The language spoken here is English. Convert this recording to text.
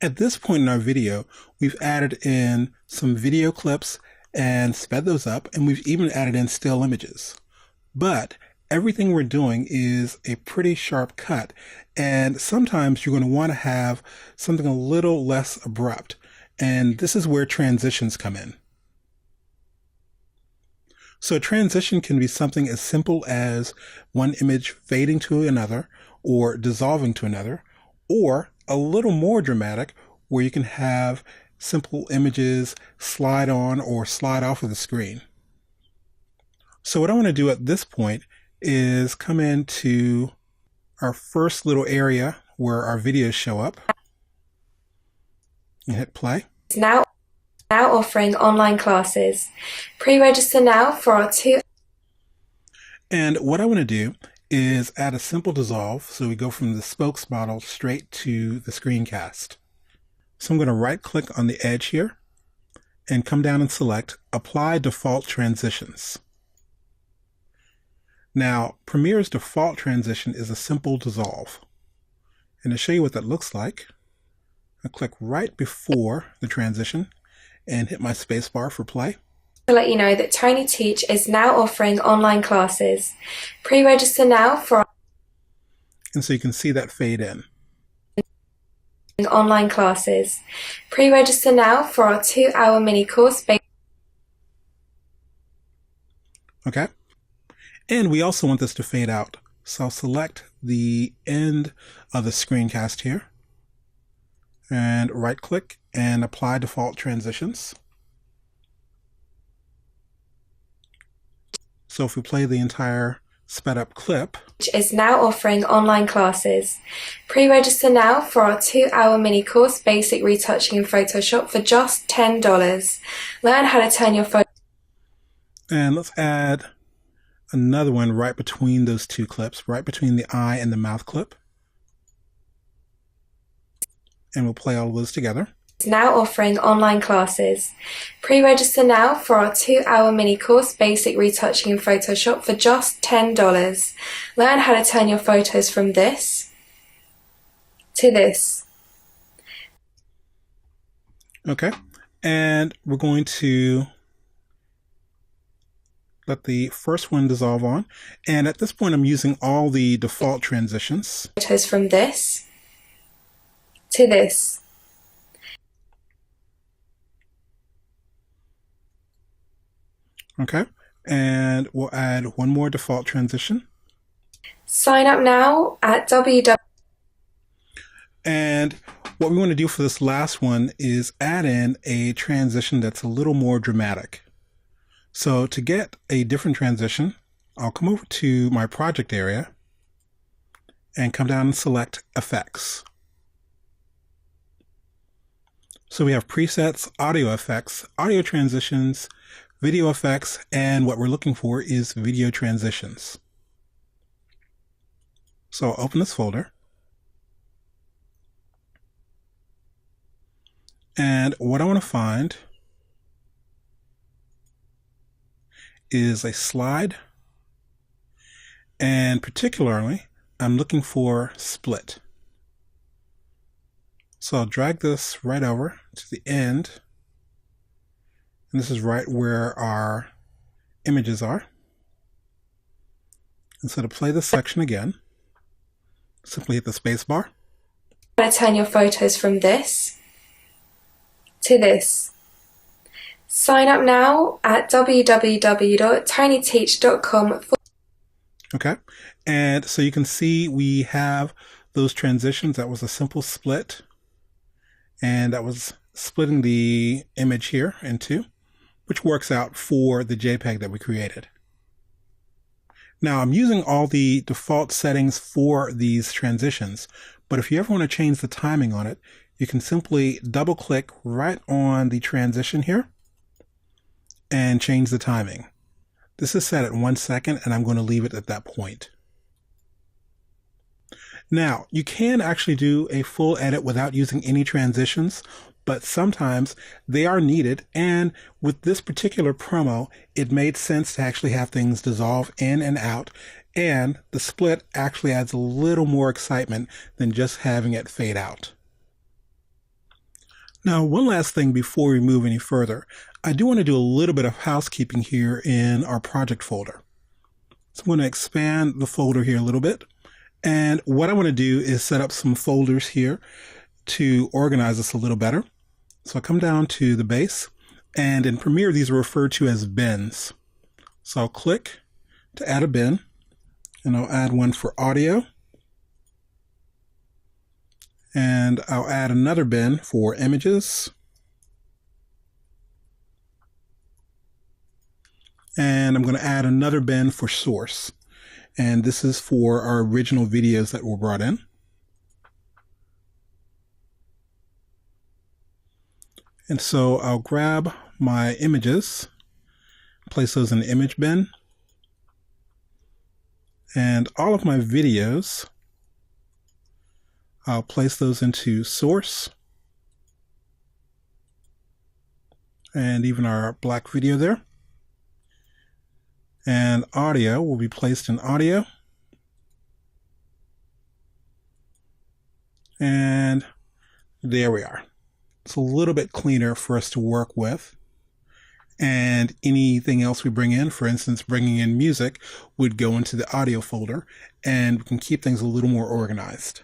At this point in our video, we've added in some video clips and sped those up, and we've even added in still images. But everything we're doing is a pretty sharp cut, and sometimes you're going to want to have something a little less abrupt, and this is where transitions come in. So a transition can be something as simple as one image fading to another or dissolving to another, or a little more dramatic where you can have simple images slide on or slide off of the screen. So what I want to do at this point is come into our first little area where our videos show up and hit play. It's now offering online classes. Pre-register now for our 2. And what I want to do is add a simple dissolve, so we go from the spokes model straight to the screencast. So I'm going to right click on the edge here and come down and select Apply Default Transitions. Now, Premiere's default transition is a simple dissolve. And to show you what that looks like, I click right before the transition and hit my spacebar for play. To let you know that Tiny Teach is now offering online classes. Pre-register now for And so you can see that fade in. online classes. Pre-register now for our 2-hour mini course. Okay. And we also want this to fade out. So I'll select the end of the screencast here and right click and apply default transitions. So if we play the entire sped up clip, Is now offering online classes. Pre-register now for our 2-hour mini course, Basic Retouching in Photoshop, for just $10. Learn how to turn your photo. and let's add another one right between those two clips, right between the eye and the mouth clip. And we'll play all of those together. Is now offering online classes. Pre-register now for our 2-hour mini course, Basic Retouching in Photoshop, for just $10. Learn how to turn your photos from this to this. Okay. And we're going to let the first one dissolve on. And at this point, I'm using all the default transitions. Photos from this to this. Okay. And we'll add one more default transition. Sign up now at www. And what we want to do for this last one is add in a transition that's a little more dramatic. So to get a different transition, I'll come over to my project area and come down and select Effects. So we have presets, audio effects, audio transitions, video effects, and what we're looking for is video transitions. So I'll open this folder. And what I want to find is a slide, and particularly I'm looking for split. So I'll drag this right over to the end, and this is right where our images are. And so to play this section again, simply hit the space bar. How to turn your photos from this to this. Sign up now at www.tinyteach.com. Okay, and so you can see we have those transitions. That was a simple split, and that was splitting the image here in two, which works out for the JPEG that we created. Now I'm using all the default settings for these transitions, but if you ever want to change the timing on it, you can simply double click right on the transition here and change the timing. This is set at 1 second, and I'm going to leave it at that point. Now, you can actually do a full edit without using any transitions, but sometimes they are needed. And with this particular promo, it made sense to actually have things dissolve in and out. And the split actually adds a little more excitement than just having it fade out. Now, one last thing before we move any further, I do want to do a little bit of housekeeping here in our project folder. So I'm going to expand the folder here a little bit. And what I want to do is set up some folders here to organize this a little better. So I come down to the base, and in Premiere, these are referred to as bins. So I'll click to add a bin, and I'll add one for audio. And I'll add another bin for images. And I'm going to add another bin for source. And this is for our original videos that were brought in. And so I'll grab my images, place those in the image bin. And all of my videos, I'll place those into source. And even our black video there. And audio will be placed in audio. And there we are. It's a little bit cleaner for us to work with. And anything else we bring in, for instance, bringing in music, would go into the audio folder, and we can keep things a little more organized.